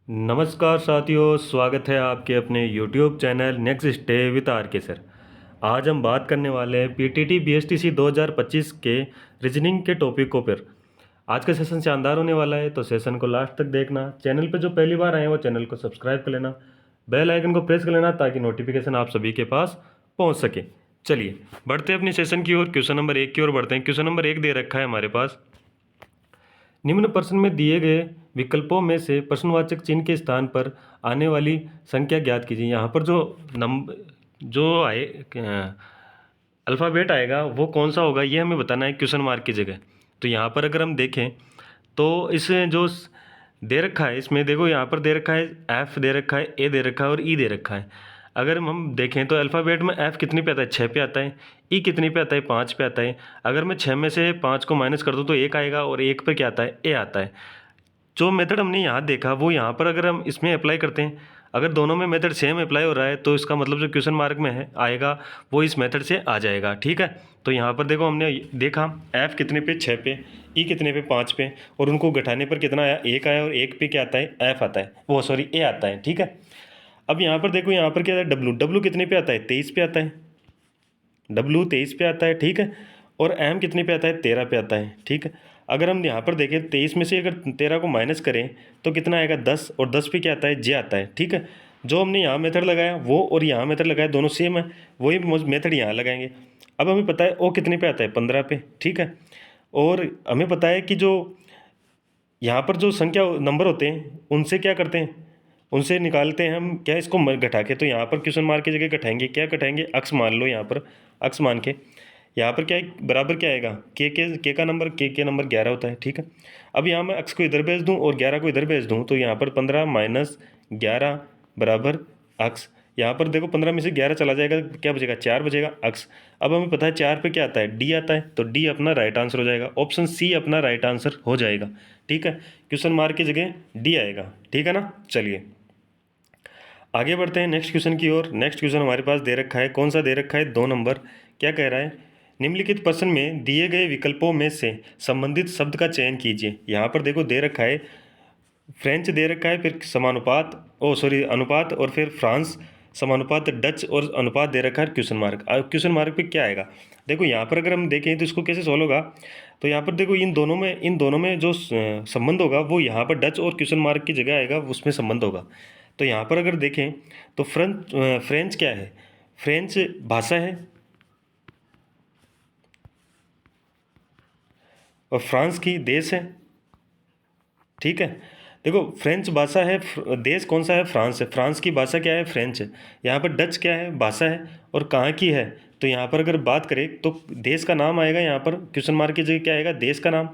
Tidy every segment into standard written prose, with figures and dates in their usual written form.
नमस्कार साथियों, स्वागत है आपके अपने YouTube channel next stay with R K sir. आज हम बात करने वाले हैं पीटीटी बीएसटीसी 2025 के रीजनिंग के टॉपिकों पर। आज का सेशन शानदार होने वाला है, तो सेशन को लास्ट तक देखना। चैनल पर जो पहली बार आए हैं वो चैनल को सब्सक्राइब कर लेना, बेल आइकन को प्रेस कर लेना ताकि नोटिफिकेशन आप सभी के पास पहुँच सके। चलिए बढ़ते हैं अपनी सेशन की ओर। क्वेश्चन नंबर 1 की ओर बढ़ते हैं। क्वेश्चन नंबर 1 दे रखा है हमारे पास, निम्न प्रश्न में दिए गए विकल्पों में से प्रश्नवाचक चिन्ह के स्थान पर आने वाली संख्या ज्ञात कीजिए। यहाँ पर जो आए अल्फ़ाबेट आएगा वो कौन सा होगा ये हमें बताना है क्वेश्चन मार्क की जगह। तो यहाँ पर अगर हम देखें तो इस जो दे रखा है इसमें देखो, यहाँ पर दे रखा है एफ दे रखा है, ए दे रखा है और ई दे रखा है। अगर हम देखें तो अल्फ़ाबेट में एफ़ कितनी पे आता है, 6 पे आता है। ई कितनी पे आता है, 5 पे आता है। अगर मैं 6 में से 5 को माइनस कर दूँ तो 1 आएगा और 1 पे क्या आता है, ए आता है। जो मेथड हमने यहाँ देखा वो यहाँ पर अगर हम इसमें अप्लाई करते हैं, अगर दोनों में मेथड सेम अप्लाई हो रहा है तो इसका मतलब जो क्वेश्चन मार्क में है आएगा वो इस मेथड से आ जाएगा। ठीक है, तो यहाँ पर देखो हमने देखा एफ़ कितने पे, 6 पे, ई कितने पे, 5 पे, और उनको घटाने पर कितना आया, 1 आया, और 1 पे क्या आता है, एफ़ आता है, वो सॉरी ए आता है। ठीक है, अब यहाँ पर देखो, यहाँ पर क्या है, डब्लू डब्लू कितने पे आता है, 23 पे आता है। डब्लू 23 पे आता है। ठीक है, और एम कितने पे आता है, 13 पे आता है। ठीक है, अगर हम यहाँ पर देखें 23 में से अगर 13 को माइनस करें तो कितना आएगा, 10, और 10 पे क्या आता है, जे आता है। ठीक है, जो हमने यहाँ मेथड लगाया वो और यहाँ मेथड लगाया दोनों सेम है, वही मेथड यहाँ लगाएंगे। अब हमें पता है ओ कितने पे आता है, 15 पे। ठीक है, और हमें पता है कि जो यहाँ पर जो संख्या नंबर होते हैं उनसे क्या करते हैं, उनसे निकालते हैं हम क्या, इसको घटा के। तो यहाँ पर क्वेश्चन मार्क की जगह घटाएंगे, क्या घटाएंगे, अक्स मान लो, यहाँ पर अक्स मान के यहाँ पर क्या है, बराबर क्या आएगा, के का नंबर, के नंबर 11 होता है। ठीक है, अब यहाँ मैं अक्स को इधर भेज दूँ और 11 को इधर भेज दूँ तो यहाँ पर 15 माइनस 11 बराबर अक्स। यहाँ पर देखो 15 में से 11 चला जाएगा, क्या बचेगा, 4 बचेगा, अक्स। अब हमें पता है 4 पे क्या आता है, डी आता है, तो डी अपना राइट आंसर हो जाएगा। ऑप्शन सी अपना राइट आंसर हो जाएगा। ठीक है, क्वेश्चन मार्क की जगह डी आएगा। ठीक है ना, चलिए आगे बढ़ते हैं नेक्स्ट क्वेश्चन की ओर। नेक्स्ट क्वेश्चन हमारे पास दे रखा है, कौन सा दे रखा है, 2 नंबर। क्या कह रहा है, निम्नलिखित प्रश्न में दिए गए विकल्पों में से संबंधित शब्द का चयन कीजिए। यहाँ पर देखो दे रखा है फ्रेंच दे रखा है, फिर समानुपात, अनुपात, और फिर फ्रांस, समानुपात डच, और अनुपात दे रखा है क्वेश्चन मार्क। अब क्वेश्चन मार्क पे क्या आएगा, देखो यहाँ पर अगर हम देखें तो इसको कैसे सॉल्व होगा। तो यहाँ पर देखो इन दोनों में जो संबंध होगा वो यहाँ पर डच और क्वेश्चन मार्क की जगह आएगा, उसमें संबंध होगा। तो यहाँ पर अगर देखें तो फ्रेंच क्या है, फ्रेंच भाषा है, और फ्रांस की देश है। ठीक है, देखो फ्रेंच भाषा है, देश कौन सा है, फ्रांस है, फ्रांस की भाषा क्या है, फ्रेंच है। यहाँ पर डच क्या है, भाषा है, और कहाँ की है, तो यहाँ पर अगर बात करें तो देश का नाम आएगा, यहाँ पर क्वेश्चन मार्क की जगह क्या आएगा, देश का नाम।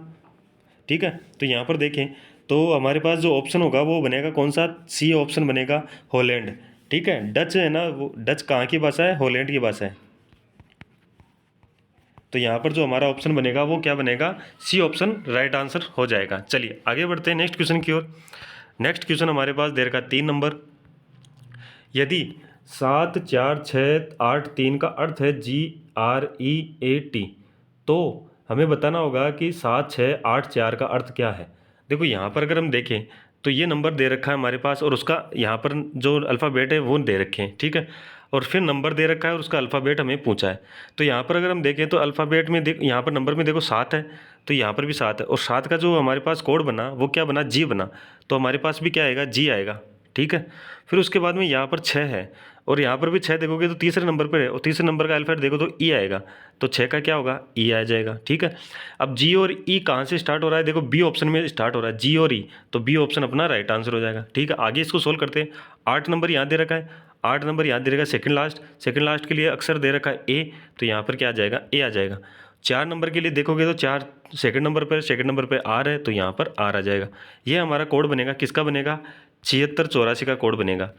ठीक है, तो यहाँ पर देखें तो हमारे पास जो ऑप्शन होगा वो बनेगा कौन सा, सी ऑप्शन बनेगा, हॉलैंड। ठीक है, डच है ना, वो डच कहाँ की भाषा है, हॉलैंड की भाषा है। तो यहाँ पर जो हमारा ऑप्शन बनेगा वो क्या बनेगा, सी ऑप्शन राइट आंसर हो जाएगा। चलिए आगे बढ़ते हैं नेक्स्ट क्वेश्चन की ओर। नेक्स्ट क्वेश्चन हमारे पास दे रखा 3 नंबर। यदि 7 4 6 8 3 का अर्थ है GREAT, तो हमें बताना होगा कि 7 6 8 4 का अर्थ क्या है। देखो यहाँ पर अगर हम देखें तो ये नंबर दे रखा है हमारे पास, और उसका यहाँ पर जो अल्फ़ाबेट है वो दे रखे हैं। ठीक है, और फिर नंबर दे रखा है और उसका अल्फ़ाबेट हमें पूछा है। तो यहाँ पर अगर हम देखें तो अल्फ़ाबेट में यहाँ पर नंबर में देखो 7 है, तो यहाँ पर भी 7 है, और 7 का जो हमारे पास कोड बना वो क्या बना, जी बना, तो हमारे पास भी क्या आएगा, जी आएगा। ठीक है, फिर उसके बाद में यहाँ पर 6 है, और यहाँ पर भी 6 देखोगे तो तीसरे नंबर पर है, और तीसरे नंबर का अल्फ़ाबेट देखो तो ई आएगा, तो 6 का क्या होगा, ई आ जाएगा। ठीक है, अब जी और ई कहाँ से स्टार्ट हो रहा है, देखो बी ऑप्शन में स्टार्ट हो रहा है, जी और ई, तो बी ऑप्शन अपना राइट आंसर हो जाएगा। ठीक है, आगे इसको सोल्व करते हैं। 8 नंबर यहाँ दे रखा है, 8 नंबर यहाँ दे रखा है, सेकंड लास्ट के लिए अक्सर दे रखा है ए, तो यहाँ पर क्या आ जाएगा, ए आ जाएगा। 4 नंबर के लिए देखोगे तो 4 सेकंड नंबर पर आर है, तो यहाँ पर आर आ जाएगा। ये हमारा कोड बनेगा, किसका बनेगा, 7684 का कोड बनेगा।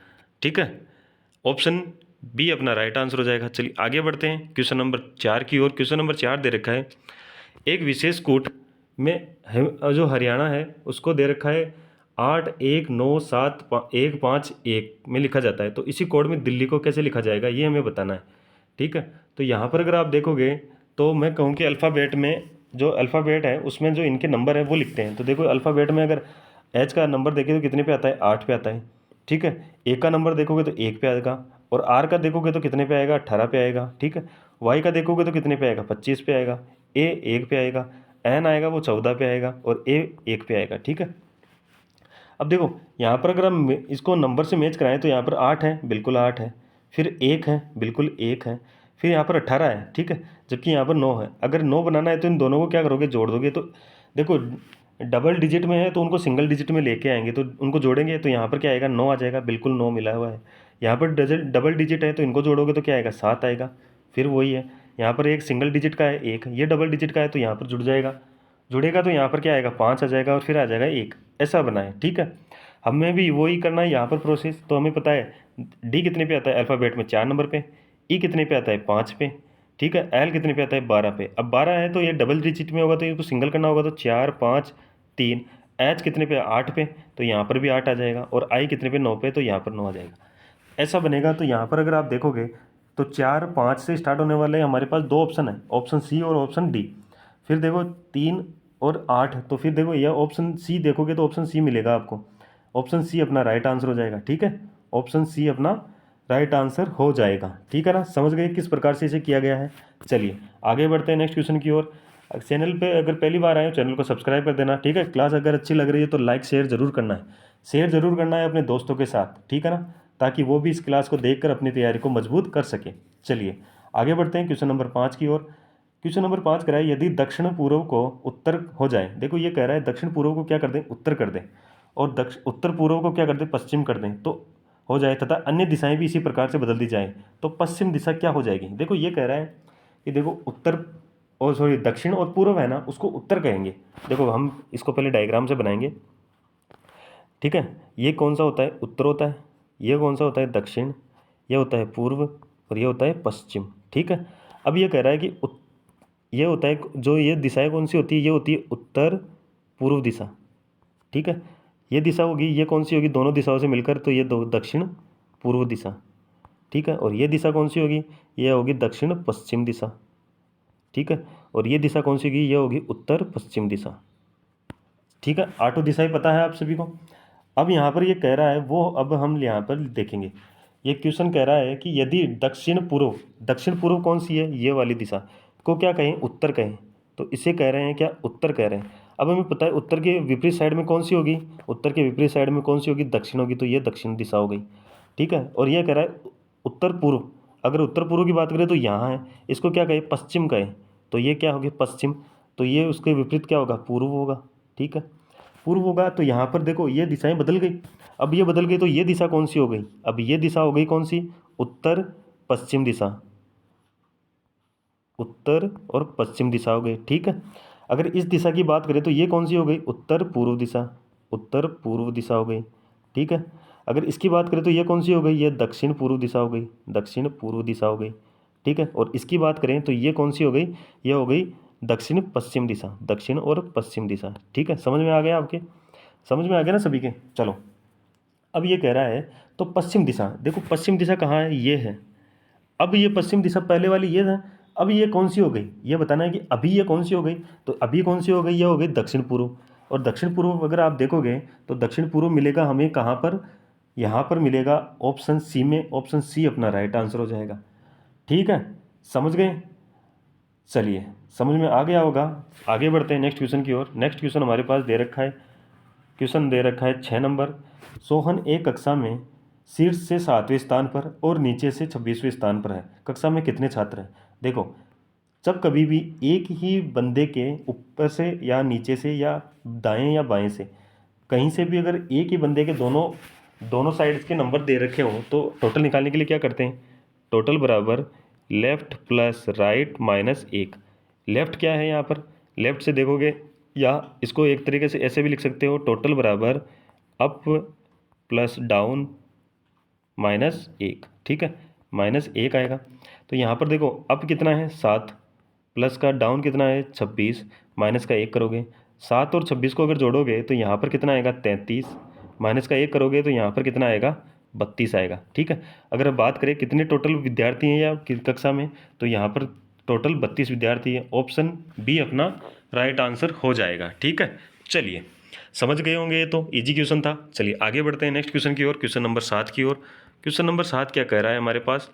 ठीक है, ऑप्शन बी अपना राइट आंसर हो जाएगा। चलिए आगे बढ़ते हैं क्वेश्चन नंबर 4 की ओर। क्वेश्चन नंबर 4 दे रखा है, एक विशेष कूट में जो हरियाणा है उसको दे रखा है 81975151 में लिखा जाता है, तो इसी कोड में दिल्ली को कैसे लिखा जाएगा ये हमें बताना है। ठीक है, तो यहाँ पर अगर आप देखोगे तो मैं कहूँ कि अल्फ़ाबेट में जो अल्फ़ाबेट है उसमें जो इनके नंबर है वो लिखते हैं। तो देखो अल्फ़ाबेट में अगर एच का नंबर देखें तो कितने पे आता है, 8 पे आता है, ठीक है। ए का नंबर देखोगे तो 1 पे आएगा, और आर का देखोगे तो कितने पे आएगा, 18 पे आएगा, ठीक है। वाई का देखोगे तो कितने पे आएगा, 25 पे आएगा। ए 1 पे आएगा, एन आएगा वो 14 पे आएगा, और ए 1 पे आएगा, ठीक है। अब देखो यहाँ पर अगर हम इसको नंबर से मैच कराएं तो यहाँ पर 8 है, बिल्कुल 8 है, फिर 1 है, बिल्कुल 1 है, फिर यहाँ पर 18 है, ठीक है, जबकि यहाँ पर 9 है। अगर 9 बनाना है तो इन दोनों को क्या करोगे, जोड़ दोगे। तो देखो डबल डिजिट में है तो उनको सिंगल डिजिट में लेके आएंगे, तो उनको जोड़ेंगे तो यहाँ पर क्या आएगा, 9 आ जाएगा, बिल्कुल 9 मिला हुआ है। यहाँ पर डबल डिजिट है तो इनको जोड़ोगे तो क्या आएगा, 7 आएगा। फिर वही है, यहाँ पर एक सिंगल डिजिट का है 1, ये डबल डिजिट का है तो यहाँ पर जुड़ जाएगा, जुड़ेगा तो यहाँ पर क्या आएगा, 5 आ जाएगा, और फिर आ जाएगा 1। ऐसा बनाए, ठीक है। हमें भी वही करना है यहाँ पर प्रोसेस। तो हमें पता है डी कितने पे आता है अल्फ़ाबेट में, 4 नंबर पे, ई कितने पे आता है, 5 पे, ठीक है। एल कितने पे आता है, 12 पे। अब 12 है तो ये डबल डिजिट में होगा तो इसको सिंगल करना होगा, तो 4 5 3। एच कितने पे, 8 पे, तो यहाँ पर भी 8 आ जाएगा, और आई कितने पे, 9 पे, तो यहाँ पर 9 आ जाएगा। ऐसा बनेगा। तो यहाँ पर अगर आप देखोगे तो 4 5 से स्टार्ट होने वाले हमारे पास 2 ऑप्शन है, ऑप्शन सी और ऑप्शन डी। फिर देखो 3 और 8, तो फिर देखो यह ऑप्शन सी देखोगे तो ऑप्शन सी मिलेगा आपको, ऑप्शन सी अपना राइट आंसर हो जाएगा, ठीक है। ऑप्शन सी अपना राइट आंसर हो जाएगा, ठीक है ना। समझ गए किस प्रकार से इसे किया गया है। चलिए आगे बढ़ते हैं नेक्स्ट क्वेश्चन की ओर। चैनल पे अगर पहली बार आए हो चैनल को सब्सक्राइब कर देना, ठीक है। क्लास अगर अच्छी लग रही है तो लाइक शेयर जरूर करना है, शेयर जरूर करना है अपने दोस्तों के साथ, ठीक है ना, ताकि वो भी इस क्लास को देखकर अपनी तैयारी को मजबूत कर सके। चलिए आगे बढ़ते हैं क्वेश्चन नंबर 5 की ओर। क्वेश्चन नंबर 5 कह रहा है यदि दक्षिण पूर्व को उत्तर हो जाए। देखो ये कह रहा है दक्षिण पूर्व को क्या कर दें, उत्तर कर दें, और उत्तर पूर्व को क्या कर दें, पश्चिम कर दें तो हो जाए, तथा अन्य दिशाएं भी इसी प्रकार से बदल दी जाए तो पश्चिम दिशा क्या हो जाएगी। देखो ये कह रहा है कि देखो उत्तर और सॉरी दक्षिण और पूर्व है ना, उसको उत्तर कहेंगे। देखो हम इसको पहले डायग्राम से बनाएंगे, ठीक है। ये कौन सा होता है, उत्तर होता है, ये कौन सा होता है, दक्षिण, ये होता है पूर्व, और ये होता है पश्चिम, ठीक है। अब ये कह रहा है कि ये होता है जो ये दिशाएं कौन सी होती है, ये होती है उत्तर पूर्व दिशा, ठीक है। ये दिशा होगी, ये कौन सी होगी, दोनों दिशाओं से मिलकर, तो ये दो दक्षिण पूर्व दिशा, ठीक है। और ये दिशा कौन सी होगी, ये होगी दक्षिण पश्चिम दिशा, ठीक है। और ये दिशा कौन सी होगी, ये होगी उत्तर पश्चिम दिशा, ठीक है। आठों दिशाएं पता है आप सभी को। अब यहाँ पर ये कह रहा है वो, अब हम यहाँ पर देखेंगे, ये क्वेश्चन कह रहा है कि यदि दक्षिण पूर्व कौन सी है, ये वाली दिशा को क्या कहें, उत्तर कहें, तो इसे कह रहे हैं क्या, उत्तर कह रहे हैं। अब हमें पता है उत्तर के विपरीत साइड में कौन सी होगी, उत्तर के विपरीत साइड में कौन सी होगी, दक्षिण होगी, तो ये दक्षिण दिशा हो गई, ठीक है। और ये कह रहा है उत्तर पूर्व, अगर उत्तर पूर्व की बात करें तो यहाँ है, इसको क्या कहें, पश्चिम कहें, तो ये क्या होगी, पश्चिम, तो ये उसके विपरीत क्या होगा, पूर्व होगा, ठीक है। पूर्व होगा तो यहाँ पर देखो ये दिशाएं बदल गई। अब ये बदल गई तो ये दिशा कौन सी हो गई, अब ये दिशा हो गई कौन सी, उत्तर पश्चिम दिशा, उत्तर और पश्चिम दिशा हो गई, ठीक है। अगर इस दिशा की बात करें तो ये कौन सी हो गई, उत्तर पूर्व दिशा, उत्तर पूर्व दिशा हो गई, ठीक है। अगर इसकी बात करें तो ये कौन सी हो गई, ये दक्षिण पूर्व दिशा हो गई, दक्षिण पूर्व दिशा हो गई, ठीक है। और इसकी बात करें तो ये कौन सी हो गई, ये हो गई दक्षिण पश्चिम दिशा, दक्षिण और पश्चिम दिशा, ठीक है। समझ में आ गया आपके, समझ में आ गया ना सभी के। चलो अब ये कह रहा है तो पश्चिम दिशा, देखो पश्चिम दिशा कहाँ है, ये है। अब ये पश्चिम दिशा पहले वाली ये था, अब ये कौन सी हो गई, ये बताना है कि अभी ये कौन सी हो गई, तो अभी कौन सी हो गई, ये हो गई दक्षिण पूर्व। और दक्षिण पूर्व अगर आप देखोगे तो दक्षिण पूर्व मिलेगा हमें कहाँ पर, यहाँ पर मिलेगा ऑप्शन सी में, ऑप्शन सी अपना राइट आंसर हो जाएगा, ठीक है। समझ गए, चलिए समझ में आ गया होगा। आगे बढ़ते हैं नेक्स्ट क्वेश्चन की ओर। नेक्स्ट क्वेश्चन हमारे पास दे रखा है, क्वेश्चन दे रखा है 6 नंबर। सोहन एक कक्षा में शीर्ष से 7वें स्थान पर और नीचे से 26वें स्थान पर है, कक्षा में कितने छात्र हैं। देखो जब कभी भी एक ही बंदे के ऊपर से या नीचे से या दाएं या बाएं से कहीं से भी अगर एक ही बंदे के दोनों दोनों साइड्स के नंबर दे रखे हों तो टोटल निकालने के लिए क्या करते हैं, टोटल बराबर left plus right minus 1। Left क्या है यहाँ पर, लेफ्ट से देखोगे या इसको एक तरीके से ऐसे भी लिख सकते हो, टोटल बराबर अप प्लस डाउन माइनस 1, ठीक है, माइनस 1 आएगा। तो यहाँ पर देखो अप कितना है 7, प्लस का डाउन कितना है 26, माइनस का 1 करोगे, 7 और 26 को अगर जोड़ोगे तो यहाँ पर कितना आएगा 33, माइनस का 1 करोगे तो यहाँ पर कितना आएगा 32 आएगा, ठीक है। अगर अब बात करें कितने टोटल विद्यार्थी हैं या कक्षा में, तो यहाँ पर टोटल 32 विद्यार्थी हैं, ऑप्शन बी अपना राइट आंसर हो जाएगा, ठीक है। चलिए समझ गए होंगे, ये तो इजी क्वेश्चन था। चलिए आगे बढ़ते हैं नेक्स्ट क्वेश्चन की ओर, क्वेश्चन नंबर 7 की ओर। क्वेश्चन नंबर 7 क्या कह रहा है हमारे पास,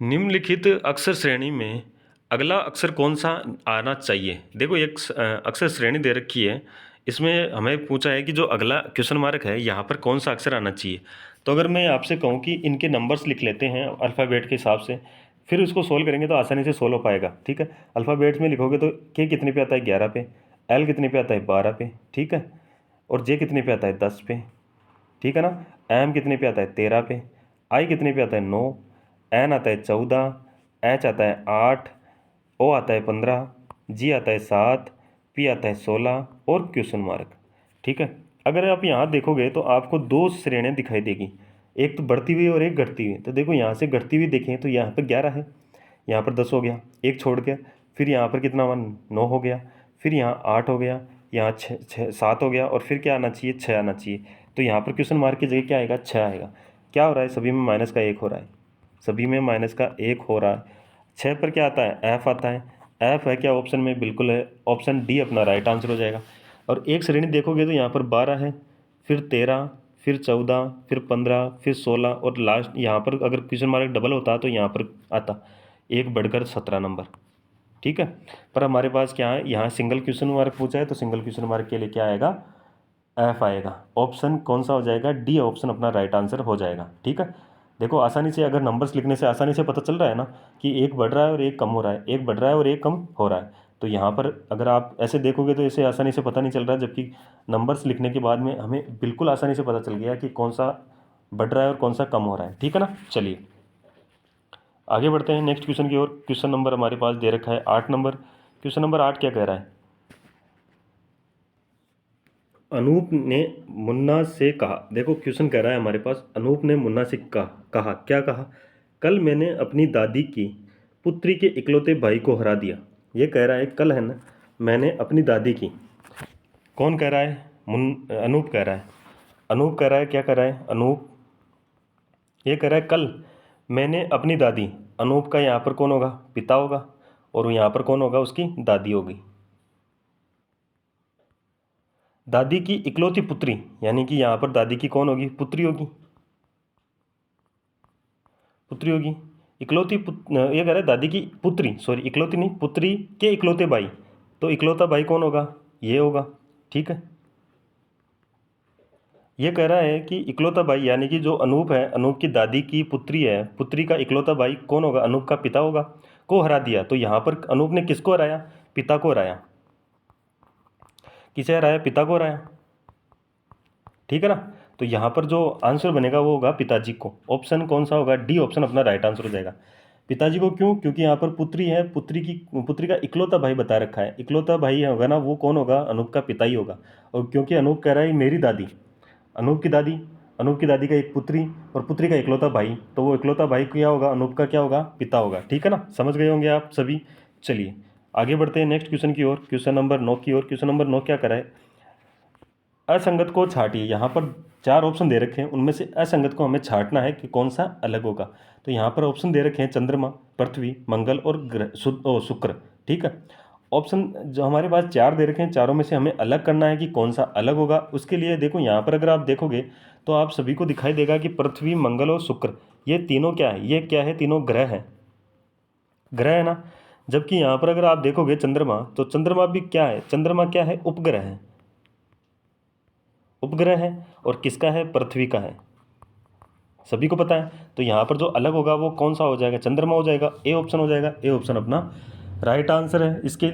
निम्नलिखित अक्षर श्रेणी में अगला अक्षर कौन सा आना चाहिए। देखो एक अक्षर श्रेणी दे रखी है, इसमें हमें पूछा है कि जो अगला क्वेश्चन मार्क है यहाँ पर कौन सा अक्षर आना चाहिए। तो अगर मैं आपसे कहूँ कि इनके नंबर्स लिख लेते हैं अल्फ़ाबेट के हिसाब से, फिर उसको सोल्व करेंगे तो आसानी से सोल्व हो पाएगा। ठीक है, अल्फ़ाबेट्स में लिखोगे तो के कितने पे आता है 11 पे, एल कितने पे आता है 12 पे, ठीक है, और जे कितने पे आता है 10 पे, ठीक है ना, एम कितने पे आता है 13 पे, आई कितने पे आता है 9, एन आता है 14, एच आता है 8, ओ आता है 15, जी आता है 7, पी आता है 16 और क्वेश्चन मार्क। ठीक है, अगर आप यहाँ देखोगे तो आपको दो श्रेणियाँ दिखाई देगी, एक तो बढ़ती हुई और एक घटती हुई। तो देखो यहाँ से घटती हुई देखें तो यहाँ पर 11 है, यहाँ पर 10 हो गया, एक छोड़ के, फिर यहाँ पर कितना हुआ 9 हो गया, फिर यहाँ 8 हो गया, यहाँ 7 हो गया, और फिर क्या आना चाहिए 6 आना चाहिए। तो यहाँ पर क्वेश्चन मार्क की जगह क्या आएगा 6 आएगा। क्या हो रहा है, सभी में माइनस का 1 हो रहा है, सभी में माइनस का 1 हो रहा है। 6 पर क्या आता है एफ आता है, एफ है क्या ऑप्शन में, बिल्कुल है, ऑप्शन डी अपना राइट आंसर हो जाएगा। और एक श्रेणी देखोगे तो यहाँ पर 12 है, फिर 13, फिर 14, फिर 15, फिर 16 और लास्ट यहाँ पर अगर क्वेश्चन मार्क डबल होता तो यहाँ पर आता एक बढ़कर 17 नंबर। ठीक है, पर हमारे पास क्या है, यहाँ सिंगल क्वेश्चन मार्क पूछा है तो सिंगल क्वेश्चन मार्क के लिए क्या आएगा, एफ आएगा। ऑप्शन कौन सा हो जाएगा, डी ऑप्शन अपना राइट आंसर हो जाएगा। ठीक है, देखो आसानी से अगर नंबर्स लिखने से आसानी से पता चल रहा है ना कि एक बढ़ रहा है और एक कम हो रहा है, एक बढ़ रहा है और एक कम हो रहा है। तो यहाँ पर अगर आप ऐसे देखोगे तो इसे आसानी से पता नहीं चल रहा है, जबकि नंबर्स लिखने के बाद में हमें बिल्कुल आसानी से पता चल गया कि कौन सा बढ़ रहा है और कौन सा कम हो रहा है। ठीक है ना, चलिए आगे बढ़ते हैं नेक्स्ट क्वेश्चन की ओर। क्वेश्चन नंबर हमारे पास दे रखा है 8 नंबर। क्वेश्चन नंबर 8 क्या कह रहा है, अनूप ने मुन्ना से कहा। देखो क्वेश्चन कह रहा है हमारे पास, अनूप ने मुन्ना से कहा क्या कहा, कल मैंने अपनी दादी की पुत्री के इकलौते भाई को हरा दिया। ये कह रहा है कल है ना, मैंने अपनी दादी की, कौन कह रहा है, अनूप कह रहा है। अनूप कह रहा है क्या कह रहा है अनूप, ये कह रहा है कल मैंने अपनी दादी, अनूप का यहाँ पर कौन होगा, पिता होगा, और यहाँ पर कौन होगा, उसकी दादी होगी। दादी की इकलौती पुत्री, यानी कि यहाँ पर दादी की कौन होगी, पुत्री होगी, पुत्री होगी। इकलौती ये कह रहा है दादी की पुत्री, सॉरी इकलौती नहीं, पुत्री के इकलौते भाई, तो इकलौता भाई कौन होगा, ये होगा। ठीक है, ये कह रहा है कि इकलौता भाई यानी कि जो अनूप है, अनूप की दादी की पुत्री है, पुत्री का इकलौता भाई कौन होगा, अनूप का पिता होगा, को हरा दिया। तो यहाँ पर अनूप ने किसको हराया, पिता को हराया। किसे हराया, पिता को हराया। ठीक है ना, तो यहाँ पर जो आंसर बनेगा वो होगा पिताजी को। ऑप्शन कौन सा होगा, डी ऑप्शन अपना राइट आंसर हो जाएगा। पिताजी को क्यों, क्योंकि यहाँ पर पुत्री है, पुत्री का इकलौता भाई बता रखा है, इकलौता भाई होगा ना वो कौन होगा, अनूप का पिता ही होगा। और क्योंकि अनूप कह रहा है मेरी दादी, अनूप की दादी, अनूप की दादी का एक पुत्री और पुत्री का इकलौता भाई, तो वो इकलौता भाई क्या होगा, अनूप का क्या होगा, पिता होगा। ठीक है ना, समझ गए होंगे आप सभी। चलिए आगे बढ़ते हैं नेक्स्ट क्वेश्चन की ओर, क्वेश्चन नंबर 9 की ओर। क्वेश्चन नंबर 9 क्या करा है, असंगत को छाटिए। यहाँ पर 4 ऑप्शन दे रखे हैं, उनमें से असंगत को हमें छाटना है कि कौन सा अलग होगा। तो यहाँ पर ऑप्शन दे रखे हैं चंद्रमा, पृथ्वी, मंगल और ग्रह शुक्र। ठीक है, ऑप्शन जो हमारे पास 4 दे रखे हैं, चारों में से हमें अलग करना है कि कौन सा अलग होगा। उसके लिए देखो यहाँ पर अगर आप देखोगे तो आप सभी को दिखाई देगा कि पृथ्वी, मंगल और शुक्र ये तीनों क्या है, ये क्या है, तीनों ग्रह हैं, ग्रह है ना। जबकि यहाँ पर अगर आप देखोगे चंद्रमा, तो चंद्रमा भी क्या है, चंद्रमा क्या है, उपग्रह है, उपग्रह है, और किसका है, पृथ्वी का है, सभी को पता है। तो यहाँ पर जो अलग होगा वो कौन सा हो जाएगा, चंद्रमा हो जाएगा, ए ऑप्शन हो जाएगा, ए ऑप्शन अपना राइट आंसर है इसके।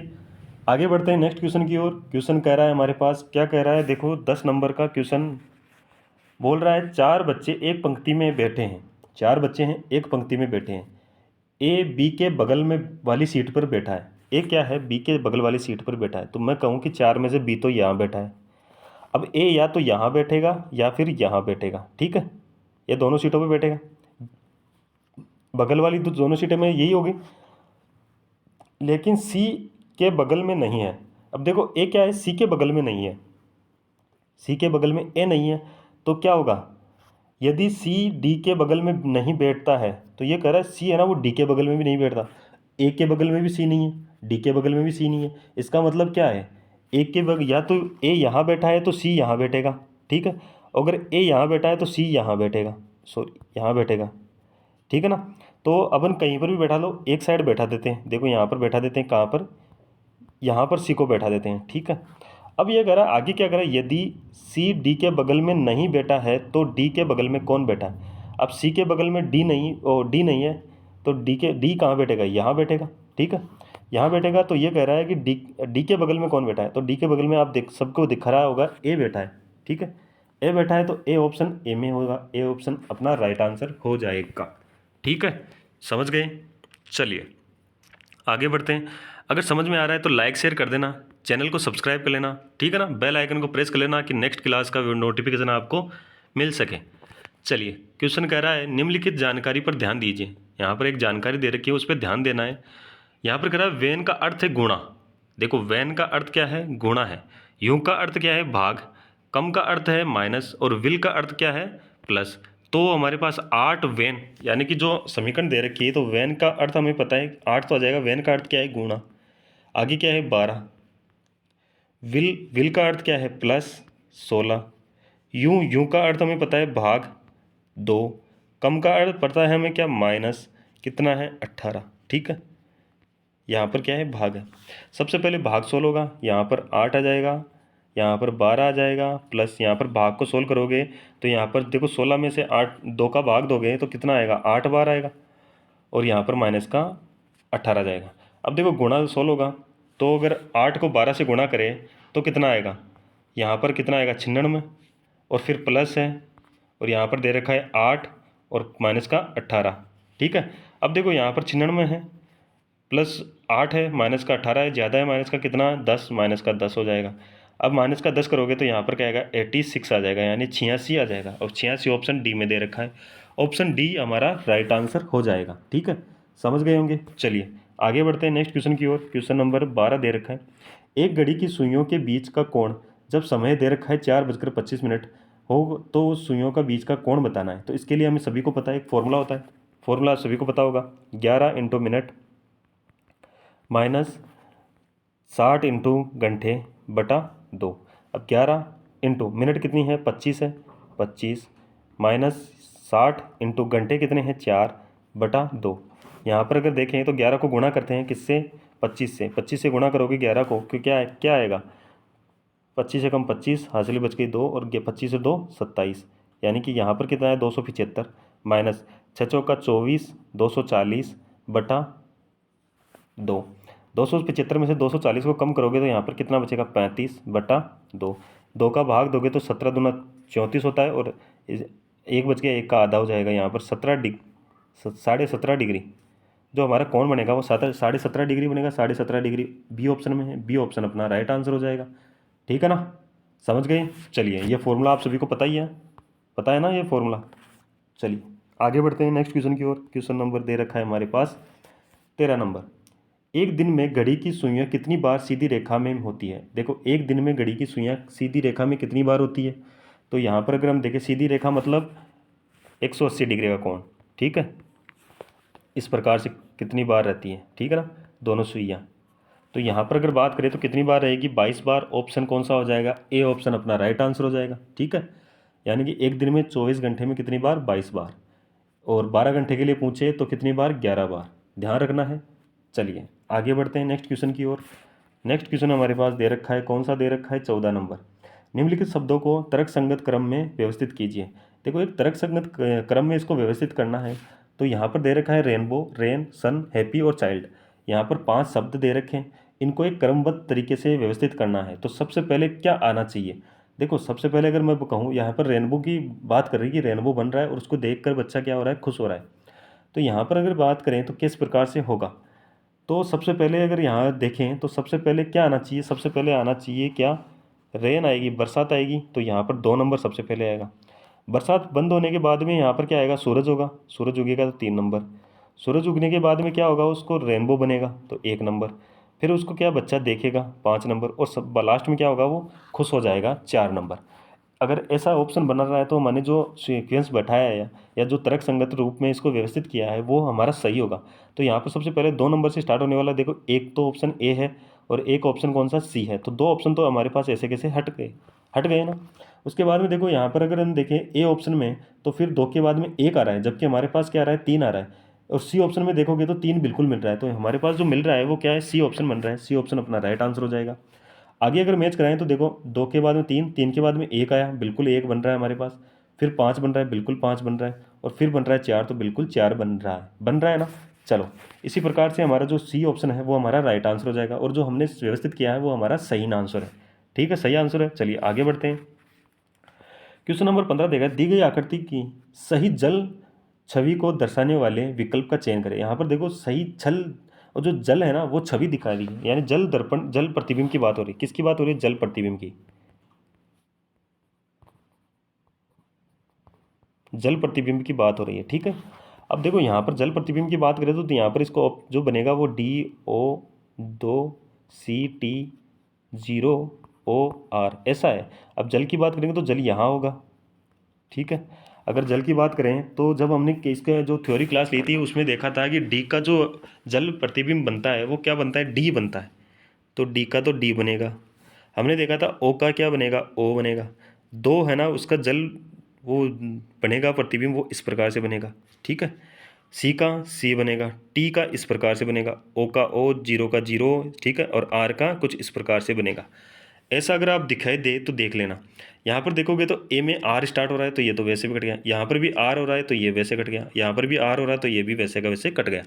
आगे बढ़ते हैं नेक्स्ट क्वेश्चन की ओर। क्वेश्चन कह रहा है हमारे पास, क्या कह रहा है, देखो 10 नंबर का क्वेश्चन बोल रहा है, 4 बच्चे एक पंक्ति में बैठे हैं, 4 बच्चे हैं एक पंक्ति में बैठे हैं, ए बी के बगल में वाली सीट पर बैठा है। ए क्या है, बी के बगल वाली सीट पर बैठा है। तो मैं कहूँ कि 4 में से बी तो यहाँ बैठा है, अब ए या तो यहाँ बैठेगा या फिर यहाँ बैठेगा। ठीक है, ये दोनों सीटों पे बैठेगा, बगल वाली तो दोनों सीटें में यही होगी, लेकिन सी के बगल में नहीं है। अब देखो ए क्या है, सी के बगल में नहीं है, सी के बगल में ए नहीं है, तो क्या होगा, यदि सी डी के बगल में नहीं बैठता है, तो ये कह रहा है सी है ना वो डी के बगल में भी नहीं बैठता, ए के बगल में भी सी नहीं है, डी के बगल में भी सी नहीं है। इसका मतलब क्या है, एक के बगल या तो ए यहाँ बैठा है तो सी यहाँ बैठेगा, ठीक है। अगर ए यहाँ बैठा है तो सी यहाँ बैठेगा, सॉरी यहाँ बैठेगा, ठीक है ना। तो अपन कहीं पर भी बैठा लो, एक साइड बैठा देते हैं, देखो यहाँ पर बैठा देते हैं, कहाँ पर, यहाँ पर सी को बैठा देते हैं, ठीक है। अब ये कह रहा है आगे क्या कह रहा है, यदि सी डी के बगल में नहीं बैठा है तो डी के बगल में कौन बैठा है। अब सी के बगल में डी नहीं, ओ डी नहीं है, तो डी कहाँ बैठेगा, यहाँ बैठेगा, ठीक है, यहाँ बैठेगा। तो ये कह रहा है कि डी के बगल में कौन बैठा है, तो डी के बगल में आप देख सबको दिख रहा होगा ए बैठा है, ठीक है। ए बैठा है तो ए ऑप्शन ए में होगा, ए ऑप्शन अपना राइट आंसर हो जाएगा, ठीक है। समझ गए। चलिए आगे बढ़ते हैं। अगर समझ में आ रहा है तो लाइक शेयर कर देना, चैनल को सब्सक्राइब कर लेना, ठीक है ना। बेल आइकन को प्रेस कर लेना कि नेक्स्ट क्लास का नोटिफिकेशन आपको मिल सके। चलिए क्वेश्चन कह रहा है निम्नलिखित जानकारी पर ध्यान दीजिए। यहाँ पर एक जानकारी दे रखी है, उस पर ध्यान देना है। यहाँ पर कह रहा है वेन का अर्थ है गुणा। देखो वेन का अर्थ क्या है, गुणा है। यूं का अर्थ क्या है, भाग। कम का अर्थ है माइनस, और विल का अर्थ क्या है, प्लस। तो हमारे पास 8 वेन, यानी कि जो समीकरण दे रखी है, तो वेन का अर्थ हमें पता है 8 तो आ जाएगा। वेन का अर्थ क्या है, गुणा। आगे क्या है, 12। विल का अर्थ क्या है, प्लस 16। यूं का अर्थ हमें पता है भाग 2। कम का अर्थ पता है हमें क्या, माइनस, कितना है 18, ठीक है। यहाँ पर क्या है, भाग है। सबसे पहले भाग सोल्व होगा, यहाँ पर 8 आ जाएगा, यहाँ पर 12 आ जाएगा, प्लस यहाँ पर भाग को सोल्व करोगे तो यहाँ पर देखो 16 में से 8 2 का भाग दोगे तो कितना आएगा, 8 बार आएगा, और यहाँ पर माइनस का 18 जाएगा। अब देखो गुणा सोल्व होगा, तो अगर 8 को 12 से गुणा करें तो कितना आएगा, यहाँ पर कितना आएगा 96, और फिर प्लस है, और यहाँ पर दे रखा है 8 और माइनस का 18, ठीक है। अब देखो यहाँ पर 96 है, प्लस 8 है, माइनस का 18 है, ज़्यादा है माइनस का कितना, 10, माइनस का 10 हो जाएगा। अब माइनस का 10 करोगे तो यहाँ पर क्या आएगा, 86 आ जाएगा, यानी 86 आ जाएगा, और 86 ऑप्शन डी में दे रखा है। ऑप्शन डी हमारा राइट आंसर हो जाएगा, ठीक है। समझ गए होंगे। चलिए आगे बढ़ते हैं नेक्स्ट क्वेश्चन की ओर। क्वेश्चन नंबर 12 दे रखा है, एक घड़ी की सुइयों के बीच का कोण जब समय दे रखा है 4:25 हो तो सुइयों का बीच का कोण बताना है। तो इसके लिए हमें सभी को पता है, एक फॉर्मूला होता है, फॉर्मूला सभी को पता होगा, 11 × मिनट माइनस 60 × घंटे बटा 2। अब 11 इंटू मिनट कितनी है, 25 है, 25 माइनस 60 × घंटे कितने हैं, 4/2। यहाँ पर अगर देखें तो 11 को गुणा करते हैं किससे, 25 से। 25 से गुणा करोगे 11 को, क्यों क्या आएगा, 25 से कम 25, हासिल बच गई 2, और 25 से 2 27, यानी कि यहाँ पर कितना है 275 माइनस 6 चौका 24, 240/2। 275 में से 240 को कम करोगे तो यहाँ पर कितना बचेगा, 35/2। 2 का भाग दोगे तो 17 दूना 34 होता है, और एक बच गया, एक का आधा हो जाएगा, यहाँ पर 17.5 डिग्री जो हमारा कोण बनेगा वो 17.5 डिग्री बनेगा। 17.5 डिग्री बी ऑप्शन में है, बी ऑप्शन अपना राइट आंसर हो जाएगा, ठीक है ना। समझ गए। चलिए ये फॉर्मूला आप सभी को पता ही है, पता है ना ये फॉर्मूला। चलिए आगे बढ़ते हैं नेक्स्ट क्वेश्चन की ओर। क्वेश्चन नंबर दे रखा है हमारे पास 13 नंबर, एक दिन में घड़ी की सुइयाँ कितनी बार सीधी रेखा में होती है। देखो एक दिन में घड़ी की सुइयाँ सीधी रेखा में कितनी बार होती है, तो यहाँ पर अगर हम देखें सीधी रेखा मतलब 180 डिग्री का कोण, ठीक है, इस प्रकार से कितनी बार रहती है, ठीक है ना, दोनों सुइयाँ। तो यहाँ पर अगर बात करें तो कितनी बार रहेगी, 22 बार। ऑप्शन कौन सा हो जाएगा, ए ऑप्शन अपना राइट आंसर हो जाएगा, ठीक है। यानी कि एक दिन में 24 घंटे में कितनी बार, 22 बार, और 12 घंटे के लिए पूछे तो कितनी बार, 11 बार, ध्यान रखना है। चलिए आगे बढ़ते हैं नेक्स्ट क्वेश्चन की ओर। नेक्स्ट क्वेश्चन हमारे पास दे रखा है, कौन सा दे रखा है, 14 नंबर, निम्नलिखित शब्दों को तर्कसंगत क्रम में व्यवस्थित कीजिए। देखो एक तर्कसंगत क्रम में इसको व्यवस्थित करना है, तो यहाँ पर दे रखा है रेनबो, रेन, सन, हैप्पी और चाइल्ड। यहाँ पर 5 शब्द दे रखे हैं, इनको एक क्रमबद्ध तरीके से व्यवस्थित करना है। तो सबसे पहले क्या आना चाहिए, देखो सबसे पहले अगर मैं कहूँ यहाँ पर रेनबो की बात कर रही है कि रेनबो बन रहा है और उसको देखकर बच्चा क्या हो रहा है, खुश हो रहा है। तो यहाँ पर अगर बात करें तो किस प्रकार से होगा, तो सबसे पहले अगर यहाँ देखें तो सबसे पहले क्या आना चाहिए, सबसे पहले आना चाहिए क्या, रेन आएगी, बरसात आएगी। तो यहाँ पर 2 नंबर सबसे पहले आएगा। बरसात बंद होने के बाद में यहाँ पर क्या आएगा, सूरज होगा, सूरज उगेगा तो 3 नंबर। सूरज उगने के बाद में क्या होगा, उसको रेनबो बनेगा तो 1 नंबर। फिर उसको क्या बच्चा देखेगा, 5 नंबर। और सब लास्ट में क्या होगा, वो खुश हो जाएगा, 4 नंबर। अगर ऐसा ऑप्शन बना रहा है तो मैंने जो सीक्वेंस बैठाया है या जो तर्क संगत रूप में इसको व्यवस्थित किया है वो हमारा सही होगा। तो यहाँ पर सबसे पहले 2 नंबर से स्टार्ट होने वाला, देखो एक तो ऑप्शन ए है, और एक ऑप्शन कौन सा, सी है। तो 2 ऑप्शन तो हमारे पास ऐसे कैसे हट गए ना। उसके बाद में देखो यहाँ पर अगर हम देखें ए ऑप्शन में, तो फिर 2 के बाद में 1 आ रहा है, जबकि हमारे पास क्या आ रहा है, 3 आ रहा है। और सी ऑप्शन में देखोगे तो 3 बिल्कुल मिल रहा है। तो हमारे पास जो मिल रहा है वो क्या है, सी ऑप्शन बन रहा है। सी ऑप्शन अपना राइट आंसर हो जाएगा। आगे अगर मैच कराएं तो देखो 2 के बाद में 3, 3 के बाद में 1 आया, बिल्कुल 1 बन रहा है हमारे पास। फिर 5 बन रहा है, बिल्कुल 5 बन रहा है। और फिर बन रहा है 4, तो बिल्कुल 4 बन रहा है ना। चलो, इसी प्रकार से हमारा जो सी ऑप्शन है वो हमारा राइट आंसर हो जाएगा, और जो हमने व्यवस्थित किया है वो हमारा सही आंसर है। ठीक है, सही आंसर है। चलिए आगे बढ़ते हैं। क्वेश्चन नंबर 15 देगा, दी गई आकृति की सही जल छवि को दर्शाने वाले विकल्प का चयन करें। यहाँ पर देखो सही छल, और जो जल है ना वो छवि दिखा रही है, यानी जल दर्पण, जल प्रतिबिंब की बात हो रही है। किसकी बात हो रही है, जल प्रतिबिंब की। जल प्रतिबिंब की बात हो रही है, ठीक है। अब देखो यहाँ पर जल प्रतिबिंब की बात करें तो यहाँ पर इसको जो बनेगा वो DO2CT0OR ऐसा है। अब जल की बात करेंगे तो जल यहाँ होगा, ठीक है। अगर जल की बात करें तो जब हमने इसका जो थ्योरी क्लास ली थी उसमें देखा था कि डी का जो जल प्रतिबिंब बनता है वो क्या बनता है, डी बनता है। तो डी का तो डी बनेगा। हमने देखा था ओ का क्या बनेगा, ओ बनेगा। दो है ना उसका जल वो बनेगा प्रतिबिंब, वो इस प्रकार से बनेगा, ठीक है। सी का सी बनेगा, टी का इस प्रकार से बनेगा, ओ का ओ, जीरो का जीरो, ठीक है, और आर का कुछ इस प्रकार से बनेगा। ऐसा अगर आप दिखाई दे तो देख लेना। यहाँ पर देखोगे तो ए में आर स्टार्ट हो रहा है तो ये तो वैसे भी कट गया, यहाँ पर भी आर हो रहा है तो ये वैसे कट गया, यहाँ पर भी आर हो रहा है तो ये भी वैसे का वैसे कट गया।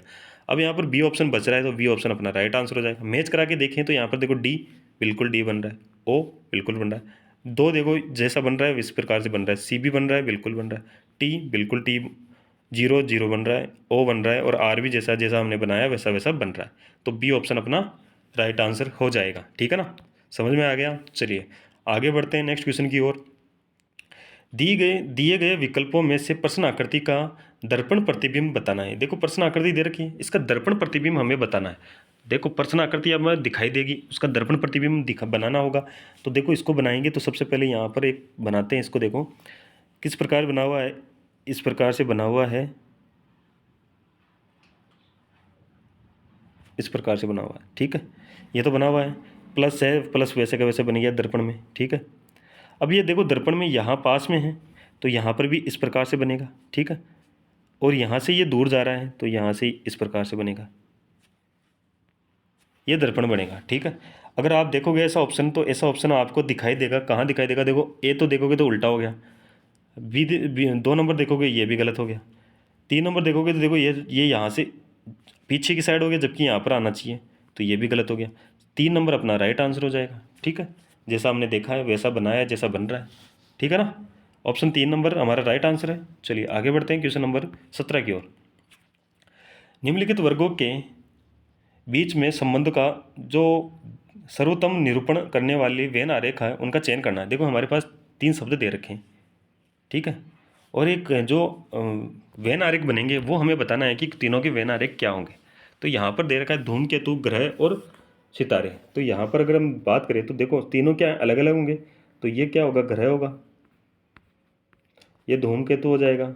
अब यहाँ पर बी ऑप्शन बच रहा है तो बी ऑप्शन अपना राइट आंसर हो जाएगा। मैच करा के देखें तो यहाँ पर देखो डी बिल्कुल डी बन रहा है, ओ बिल्कुल बन रहा है, दो देखो जैसा बन रहा है इस प्रकार से बन रहा है, सी भी बन रहा है बिल्कुल बन रहा है, टी बिल्कुल टी, जीरो जीरो बन रहा है, ओ बन रहा है, और आर भी जैसा जैसा हमने बनाया वैसा वैसा बन रहा है। तो बी ऑप्शन अपना राइट आंसर हो जाएगा, ठीक है ना। समझ में आ गया। चलिए आगे बढ़ते हैं नेक्स्ट क्वेश्चन की ओर। दिए गए विकल्पों में से प्रश्न आकृति का दर्पण प्रतिबिंब बताना है। देखो प्रश्न आकृति दे रखी है, इसका दर्पण प्रतिबिंब हमें बताना है। देखो प्रश्न आकृति अब हमें दिखाई देगी, उसका दर्पण प्रतिबिंब बनाना होगा। तो देखो इसको बनाएंगे तो सबसे पहले यहाँ पर एक बनाते हैं इसको। देखो किस प्रकार बना हुआ है, इस प्रकार से बना हुआ है, इस प्रकार से बना हुआ है, ठीक है। ये तो बना हुआ है, प्लस है, प्लस वैसे का वैसे बन गया दर्पण में, ठीक है। अब ये देखो दर्पण में यहाँ पास में है तो यहाँ पर भी इस प्रकार से बनेगा, ठीक है। और यहाँ से ये दूर जा रहा है तो यहाँ से इस प्रकार से बनेगा, ये दर्पण बनेगा, ठीक है। अगर आप देखोगे ऐसा ऑप्शन तो ऐसा ऑप्शन आपको दिखाई देगा, कहाँ दिखाई देगा, देखो ए तो देखोगे तो उल्टा हो गया, बी 2 नंबर देखोगे ये भी गलत हो गया, 3 नंबर देखोगे तो देखो ये यहाँ से पीछे की साइड हो गया जबकि यहाँ पर आना चाहिए, तो ये भी गलत हो गया। 3 नंबर अपना राइट आंसर हो जाएगा, ठीक है। जैसा हमने देखा है वैसा बनाया, जैसा बन रहा है, ठीक है ना। ऑप्शन 3 नंबर हमारा राइट आंसर है। चलिए आगे बढ़ते हैं क्वेश्चन नंबर 17 की ओर। निम्नलिखित वर्गों के बीच में संबंध का जो सर्वोत्तम निरूपण करने वाली वेन आरेख है उनका चयन करना है। देखो हमारे पास 3 शब्द दे रखे हैं, ठीक है, और एक जो वेन आरेख बनेंगे वो हमें बताना है कि तीनों के वेन आरेख क्या होंगे। तो यहाँ पर दे रखा है धूमकेतु, ग्रह और सितारे। तो यहाँ पर अगर हम बात करें तो देखो तीनों क्या अलग अलग होंगे, तो ये क्या होगा, ग्रह होगा, ये धूमकेतु हो जाएगा,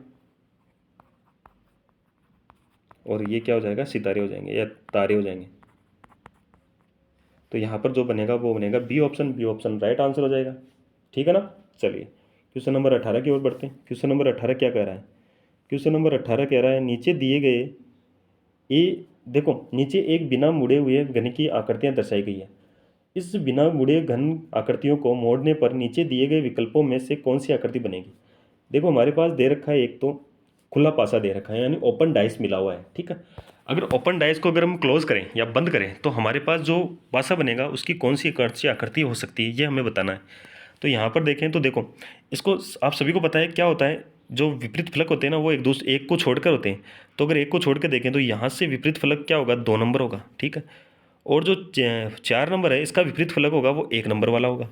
और ये क्या हो जाएगा, सितारे हो जाएंगे या तारे हो जाएंगे। तो यहाँ पर जो बनेगा वो बनेगा B option, B option right answer हो जाएगा, ठीक है ना। चलिए क्वेश्चन नंबर 18 की ओर बढ़ते हैं। क्वेश्चन नंबर 18 क्या कह रहा है, क्वेश्चन नंबर 18 कह रहा है नीचे दिए गए देखो नीचे एक बिना मुड़े हुए घन की आकृतियाँ दर्शाई गई है। इस बिना मुड़े घन आकृतियों को मोड़ने पर नीचे दिए गए विकल्पों में से कौन सी आकृति बनेगी। देखो हमारे पास दे रखा है एक तो खुला पासा दे रखा है, यानी ओपन डाइस मिला हुआ है, ठीक है। अगर ओपन डाइस को अगर हम क्लोज करें या बंद करें तो हमारे पास जो पासा बनेगा उसकी कौन सी आकृति हो सकती है, ये हमें बताना है। तो यहाँ पर देखें तो देखो इसको आप सभी को पता है क्या होता है, जो विपरीत फलक होते हैं ना वो एक को छोड़कर होते हैं। तो अगर एक को छोड़ के देखें तो यहाँ से विपरीत फलक क्या होगा, 2 नंबर होगा, ठीक है। और जो 4 नंबर है इसका विपरीत फलक होगा वो 1 नंबर वाला होगा।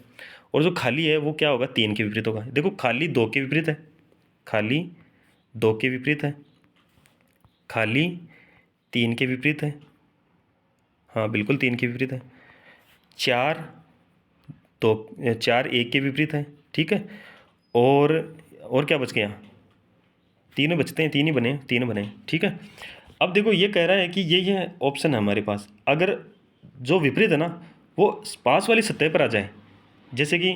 और जो खाली है वो क्या होगा, 3 के विपरीत होगा। देखो खाली 2 के विपरीत है, खाली 2 के विपरीत है, खाली 3 के विपरीत है, हाँ बिल्कुल 3 के विपरीत है, 4 1 के विपरीत है, ठीक है। और क्या बच गया, 3 बचते हैं, 3 ही बने, 3 बने, ठीक है। अब देखो ये कह रहा है कि ये ऑप्शन है हमारे पास, अगर जो विपरीत है ना वो पास वाली सतह पर आ जाए, जैसे कि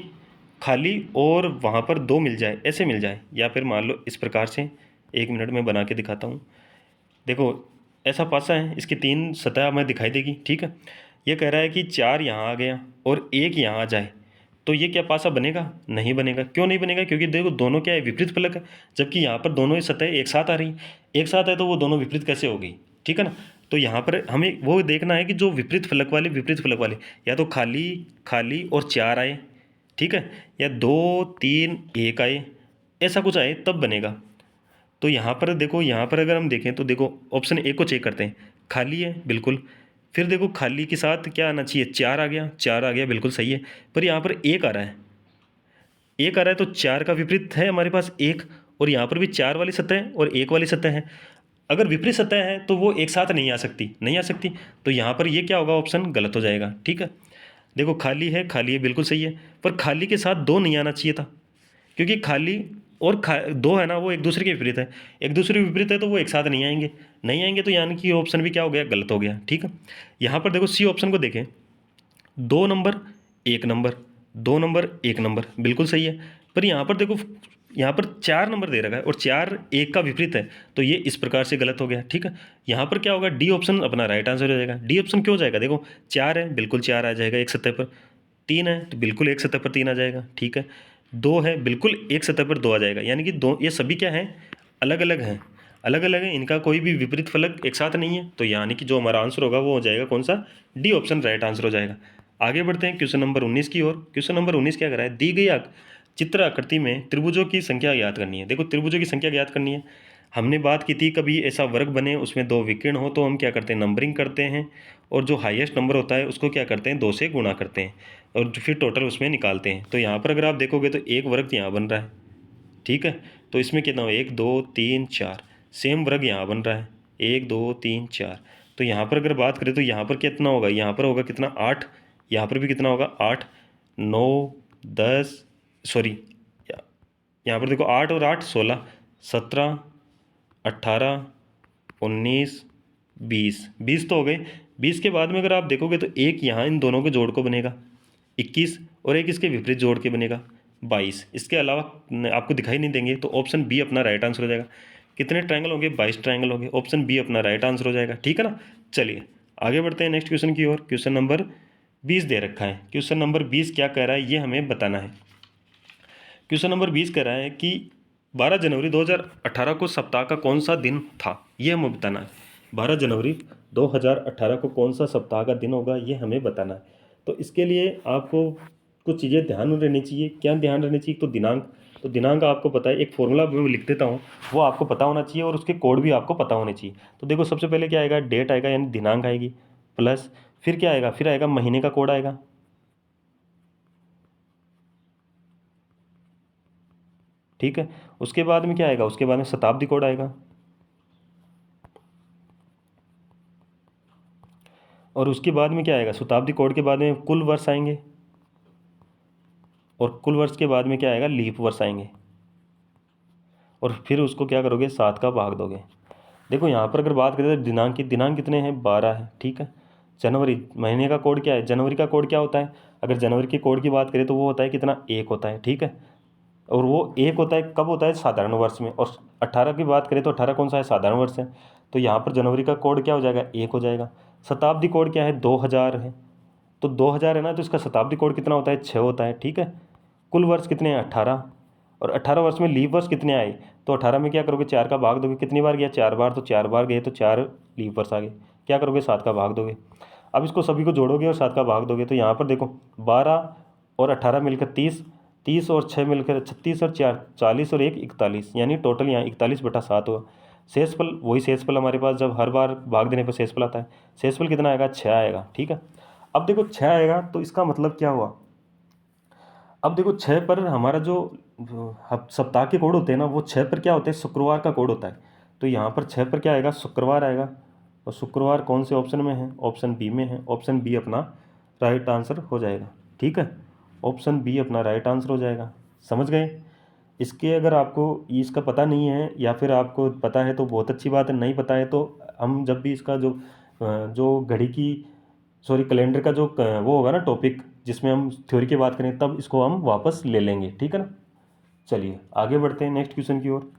खाली और वहाँ पर दो मिल जाए, ऐसे मिल जाए, या फिर मान लो इस प्रकार से। 1 मिनट में बना के दिखाता हूँ। देखो ऐसा पासा है, इसकी 3 सतह हमें दिखाई देगी, ठीक है। ये कह रहा है कि 4 यहाँ आ गया और 1 यहाँ आ जाए, तो ये क्या पासा बनेगा? नहीं बनेगा। क्यों नहीं बनेगा? क्योंकि देखो दोनों क्या है, विपरीत फलक है, जबकि यहाँ पर दोनों ही सतह एक साथ आ रही, एक साथ है, तो वो दोनों विपरीत कैसे होगी, ठीक है ना। तो यहाँ पर हमें वो देखना है कि जो विपरीत फलक वाले, या तो खाली खाली और 4 आए, ठीक है, या 2 3 1 आए, ऐसा कुछ आए तब बनेगा। तो यहाँ पर देखो, यहाँ पर अगर हम देखें तो देखो ऑप्शन ए को चेक करते हैं, खाली है बिल्कुल। फिर देखो खाली के साथ क्या आना चाहिए, 4 आ गया, 4 आ गया, बिल्कुल सही है। पर यहाँ पर 1 आ रहा है, 1 आ रहा है, तो 4 का विपरीत है हमारे पास 1, और यहाँ पर भी 4 वाली सतह और 1 वाली सतह है। अगर विपरीत सतह है तो वो एक साथ नहीं आ सकती, नहीं आ सकती। तो यहाँ पर ये क्या होगा, ऑप्शन गलत हो जाएगा, ठीक है। देखो खाली है बिल्कुल सही है, पर खाली के साथ 2 नहीं आना चाहिए था, क्योंकि खाली और दो है ना, वो एक दूसरे के विपरीत है, एक दूसरे के विपरीत है, तो वो एक साथ नहीं आएंगे, नहीं आएंगे, तो यानी कि ऑप्शन भी क्या हो गया, गलत हो गया, ठीक है। यहाँ पर देखो सी ऑप्शन को देखें, 2 नंबर 1 नंबर, 2 नंबर 1 नंबर, बिल्कुल सही है। पर यहाँ पर देखो, यहाँ पर 4 नंबर दे रखा है और 4 1 का विपरीत है, तो ये इस प्रकार से गलत हो गया, ठीक है। यहाँ पर क्या होगा, डी ऑप्शन अपना राइट आंसर हो जाएगा। डी ऑप्शन क्यों हो जाएगा, देखो 4 है, बिल्कुल 4 आ जाएगा एक सतह पर, 3 है तो बिल्कुल एक सतह पर 3 आ जाएगा, ठीक है। 2 है, बिल्कुल एक सतह पर 2 आ जाएगा, यानी कि दो, ये सभी क्या हैं, अलग अलग हैं, अलग अलग है, इनका कोई भी विपरीत फलक एक साथ नहीं है। तो यानी कि जो हमारा आंसर होगा वो हो जाएगा कौन सा, डी ऑप्शन राइट आंसर हो जाएगा। आगे बढ़ते हैं क्वेश्चन नंबर 19 की ओर। क्वेश्चन नंबर 19 क्या कर रहा है, दी गई चित्र आकृति में त्रिभुजों की संख्या ज्ञात करनी है। देखो त्रिभुजों की संख्या ज्ञात करनी है, हमने बात की थी, कभी ऐसा वर्ग बने उसमें 2 विकर्ण हो तो हम क्या करते हैं, नंबरिंग करते हैं, और जो हाईएस्ट नंबर होता है उसको क्या करते हैं, 2 से गुणा करते हैं, और फिर टोटल उसमें निकालते हैं। तो यहाँ पर अगर आप देखोगे तो एक वर्ग यहाँ बन रहा है, ठीक है। तो इसमें कितना हो, 1 2 3 4, सेम वर्ग यहाँ बन रहा है, 1 2 3 4। तो यहाँ पर अगर बात करें तो यहाँ पर कितना होगा, यहाँ पर होगा कितना, 8, यहाँ पर भी कितना होगा, 8 9 10, सॉरी यहाँ पर देखो 8 और 8 16 17 18 19 20, 20 तो हो गए। 20 के बाद में अगर आप देखोगे तो एक यहाँ इन दोनों के जोड़ को बनेगा 21, और एक इसके विपरीत जोड़ के बनेगा 22। इसके अलावा आपको दिखाई नहीं देंगे, तो ऑप्शन बी अपना राइट आंसर हो जाएगा। कितने ट्रायंगल होंगे, 22 ट्रायंगल होंगे, ऑप्शन बी अपना राइट आंसर हो जाएगा, ठीक है ना। चलिए आगे बढ़ते हैं नेक्स्ट क्वेश्चन की ओर। क्वेश्चन नंबर 20 दे रखा है। क्वेश्चन नंबर 20 क्या कह रहा है, ये हमें बताना है। क्वेश्चन नंबर 20 कह रहा है कि 12 जनवरी 2018 को सप्ताह का कौन सा दिन था, ये हमें बताना है। 12 जनवरी 2018 को कौन सा सप्ताह का दिन होगा, ये हमें बताना है। तो इसके लिए आपको कुछ चीज़ें ध्यान में रहनी चाहिए। क्या ध्यान रहनी चाहिए, तो दिनांक, तो दिनांक आपको पता है, एक फॉर्मूला मैं लिख देता हूँ, वो आपको पता होना चाहिए, और उसके कोड भी आपको पता होने चाहिए। तो देखो सबसे पहले क्या आएगा, डेट आएगा, यानी दिनांक आएगी, प्लस फिर क्या आएगा, फिर आएगा महीने का कोड आएगा, ठीक है। उसके बाद में क्या आएगा, उसके बाद में शताब्दी कोड आएगा, और उसके बाद में क्या आएगा, शताब्दी कोड के बाद में कुल वर्ष आएंगे, और कुल वर्ष के बाद में क्या आएगा, लीप वर्ष आएंगे, और फिर उसको क्या करोगे, 7 का भाग दोगे। देखो यहाँ पर अगर बात करें तो दिनांक की, दिनांक कितने हैं, 12 है, ठीक है। जनवरी, महीने का कोड क्या है, जनवरी का कोड क्या होता है, अगर जनवरी के कोड की बात करें तो वो होता है कितना, 1 होता है, ठीक है। और वो 1 होता है कब होता है, साधारण वर्ष में। और 18 की बात करें तो 18 कौन सा है, साधारण वर्ष है। तो यहाँ पर जनवरी का कोड क्या हो जाएगा, 1 हो जाएगा। शताब्दी कोड क्या है, 2000 है, तो 2000 है ना, तो इसका शताब्दी कोड कितना होता है, 6 होता है, ठीक है। कुल वर्ष कितने हैं, 18, और 18 वर्ष में लीप वर्ष कितने आए, तो 18 में क्या करोगे, 4 का भाग दोगे, कितनी बार गया, 4 बार, तो 4 बार गए तो 4 लीप वर्ष आ गए, क्या करोगे, 7 का भाग दोगे। अब इसको सभी को जोड़ोगे और 7 का भाग दोगे, तो यहाँ पर देखो 12 और 18 मिलकर 30, 30 और 6 मिलकर 36, और 4 40, और 1 41, यानी टोटल यहाँ 41/7 हुआ। शेषफल, वही शेषफल हमारे पास जब हर बार भाग देने पर शेषफल आता है, शेषफल कितना आएगा, 6 आएगा, ठीक है। अब देखो 6 आएगा, तो इसका मतलब क्या हुआ, अब देखो 6 पर हमारा जो सप्ताह के कोड होते हैं ना, वो 6 पर क्या होते हैं, शुक्रवार का कोड होता है। तो यहाँ पर 6 पर क्या आएगा, शुक्रवार आएगा, और शुक्रवार कौन से ऑप्शन में है, ऑप्शन बी में है, ऑप्शन बी अपना राइट आंसर हो जाएगा, ठीक है। ऑप्शन बी अपना राइट आंसर हो जाएगा, समझ गए। इसके अगर आपको इसका पता नहीं है, या फिर आपको पता है तो बहुत अच्छी बात है, नहीं पता है तो हम जब भी इसका जो घड़ी की सॉरी कैलेंडर का जो वो होगा ना टॉपिक जिसमें हम थ्योरी की बात करें, तब इसको हम वापस ले लेंगे, ठीक है ना। चलिए आगे बढ़ते हैं नेक्स्ट क्वेश्चन की ओर।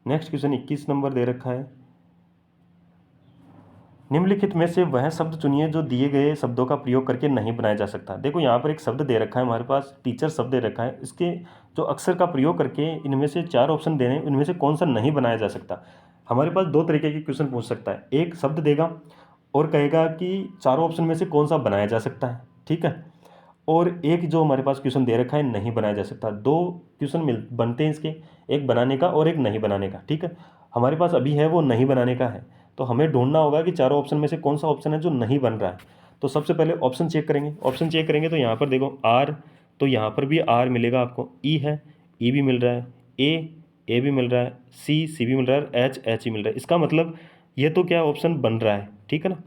नेक्स्ट क्वेश्चन 21 नंबर दे रखा है, निम्नलिखित में से वह शब्द चुनिए जो दिए गए शब्दों का प्रयोग करके नहीं बनाया जा सकता। देखो यहाँ पर एक शब्द दे रखा है हमारे पास, टीचर शब्द दे रखा है, इसके जो अक्षर का प्रयोग करके इनमें से 4 ऑप्शन देने, इनमें से कौन सा नहीं बनाया जा सकता। हमारे पास 2 तरीके के क्वेश्चन पूछ सकता है, एक शब्द देगा और कहेगा कि चारों ऑप्शन में से कौन सा बनाया जा सकता है, ठीक है। और एक जो हमारे पास क्वेश्चन दे रखा है नहीं बनाया जा सकता। 2 क्वेश्चन बनते हैं इसके, एक बनाने का और एक नहीं बनाने का, ठीक है। हमारे पास अभी है वो नहीं बनाने का है, तो हमें ढूंढना होगा कि चारों ऑप्शन में से कौन सा ऑप्शन है जो नहीं बन रहा है। तो सबसे पहले ऑप्शन चेक करेंगे। ऑप्शन चेक करेंगे तो यहाँ पर देखो आर, तो यहाँ पर भी आर मिलेगा आपको, ई है, ई भी मिल रहा है, ए भी मिल रहा है, सी भी मिल रहा है, एच ही मिल रहा है। इसका मतलब ये तो क्या ऑप्शन बन रहा है, ठीक है ना।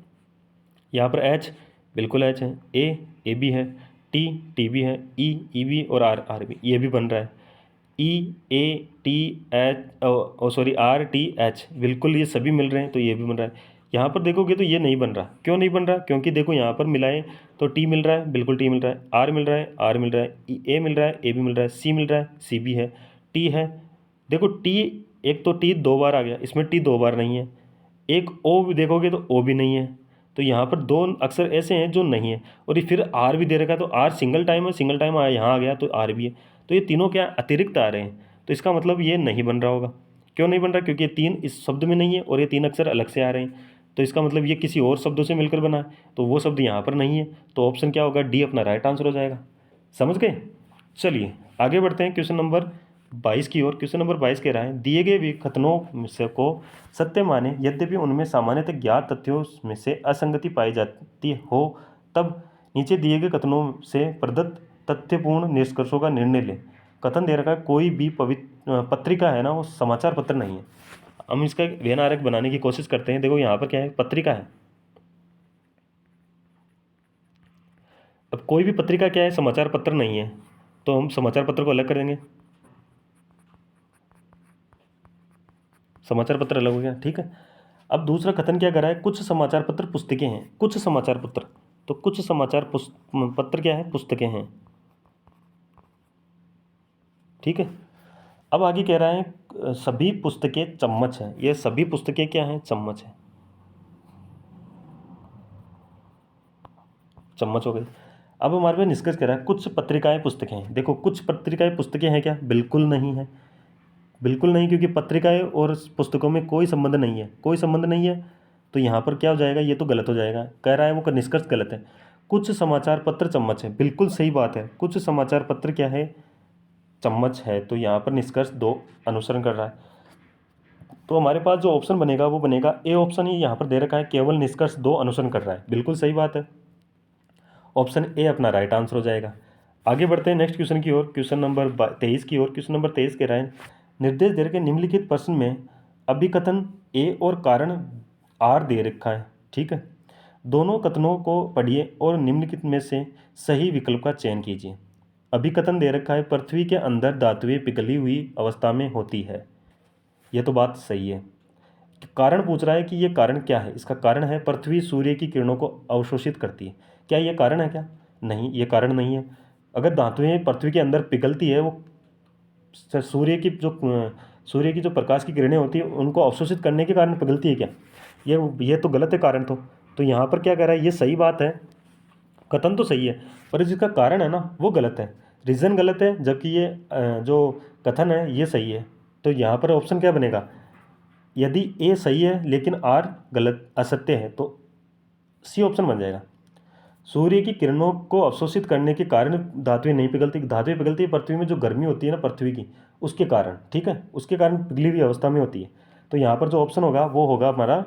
यहाँ पर एच बिल्कुल एच है, ए भी है, टी भी है, ई भी और आर भी, ये भी बन रहा है। E A T H sorry R T H, बिल्कुल ये सभी मिल रहे हैं, तो ये भी बन रहा है। यहाँ पर देखोगे तो ये नहीं बन रहा। क्यों नहीं बन रहा? क्योंकि देखो यहाँ पर मिलाएं तो टी मिल रहा है, बिल्कुल टी मिल रहा है, आर मिल रहा है, आर मिल रहा है, ए मिल रहा है, ए भी मिल रहा है, सी मिल रहा है, सी भी है, टी है। देखो टी, एक तो टी 2 बार आ गया, इसमें टी 2 बार नहीं है। एक ओ भी देखोगे तो ओ भी नहीं है। तो यहाँ पर 2 अक्षर ऐसे हैं जो नहीं है। और ये फिर आर भी दे रखा है, तो आर सिंगल टाइम है, सिंगल टाइम आया यहाँ आ गया तो आर भी है। तो ये तीनों क्या अतिरिक्त आ रहे हैं, तो इसका मतलब ये नहीं बन रहा होगा। क्यों नहीं बन रहा? क्योंकि ये 3 इस शब्द में नहीं है और ये 3 अक्षर अलग से आ रहे हैं। तो इसका मतलब ये किसी और शब्दों से मिलकर बना है, तो वो शब्द यहाँ पर नहीं है। तो ऑप्शन क्या होगा? डी अपना राइट आंसर हो जाएगा। समझ गए? चलिए आगे बढ़ते हैं क्वेश्चन नंबर 22 की ओर। क्वेश्चन नंबर 22 कह रहा है, दिए गए विकथनों से को सत्य माने यद्यपि उनमें सामान्यतः ज्ञात तथ्यों में से असंगति पाई जाती हो, तब नीचे दिए गए कथनों से प्रदत्त तथ्यपूर्ण निष्कर्षों का निर्णय लें। कथन दे रखा है, कोई भी पत्रिका है ना, वो समाचार पत्र नहीं है। हम इसका एक वेन आरेख बनाने की कोशिश करते हैं। देखो यहाँ पर क्या है, पत्रिका है। अब कोई भी पत्रिका क्या है, समाचार पत्र नहीं है, तो हम समाचार पत्र को अलग कर देंगे, समाचार पत्र अलग हो गया, ठीक है। अब दूसरा कथन क्या कर रहा है, कुछ समाचार पत्र पुस्तकें हैं, कुछ समाचार पत्र, तो कुछ समाचार पत्र क्या है, पुस्तकें हैं, ठीक है। अब आगे कह रहा है सभी पुस्तकें चम्मच हैं। ये सभी पुस्तकें क्या हैं, चम्मच है, चम्मच हो गई। अब हमारे पास निष्कर्ष कह रहा है कुछ पत्रिकाएं पुस्तकें हैं। देखो कुछ पत्रिकाएं पुस्तकें हैं क्या? बिल्कुल नहीं है, बिल्कुल नहीं, क्योंकि पत्रिकाएं और पुस्तकों में कोई संबंध नहीं है, कोई संबंध नहीं है। तो यहाँ पर क्या हो जाएगा, ये तो गलत हो जाएगा। कह रहा है वो निष्कर्ष गलत है। कुछ समाचार पत्र चम्मच है, बिल्कुल सही बात है, कुछ समाचार पत्र क्या है, चम्मच है। तो यहाँ पर निष्कर्ष 2 अनुसरण कर रहा है। तो हमारे पास जो ऑप्शन बनेगा वो बनेगा ए ऑप्शन ही यहाँ पर दे रखा है, केवल निष्कर्ष 2 अनुसरण कर रहा है, बिल्कुल सही बात है। ऑप्शन ए अपना राइट आंसर हो जाएगा। आगे बढ़ते हैं नेक्स्ट क्वेश्चन की ओर, क्वेश्चन नंबर 23 की ओर। क्वेश्चन नंबर 23 कह रहा है, निर्देश दे रखे निम्नलिखित प्रश्न में अभिकथन ए और कारण आर दे रखा है, ठीक है। दोनों कथनों को पढ़िए और निम्नलिखित में से सही विकल्प का चयन कीजिए। अभिकथन दे रखा है, पृथ्वी के अंदर धातुएं पिघली हुई अवस्था में होती है। यह तो बात सही है। कारण पूछ रहा है कि ये कारण क्या है। इसका कारण है पृथ्वी सूर्य की किरणों को अवशोषित करती है। क्या ये कारण है क्या? नहीं, ये कारण नहीं है। अगर धातुएं पृथ्वी के अंदर पिघलती है, वो सूर्य की जो प्रकाश की किरणें होती है उनको अवशोषित करने के कारण पिघलती है क्या? ये तो गलत है कारण। तो यहाँ पर क्या कह रहा है, ये सही बात है, कथन तो सही है, पर जिसका कारण है ना वो गलत है, रीज़न गलत है, जबकि ये जो कथन है ये सही है। तो यहाँ पर ऑप्शन क्या बनेगा, यदि ए सही है लेकिन आर गलत असत्य है तो सी ऑप्शन बन जाएगा। सूर्य की किरणों को अवशोषित करने के कारण धातुएं नहीं पिघलती। धातुएं पिघलती है पृथ्वी में जो गर्मी होती है ना पृथ्वी की, उसके कारण, ठीक है, उसके कारण पिघली हुई अवस्था में होती है। तो यहाँ पर जो ऑप्शन होगा वो होगा हमारा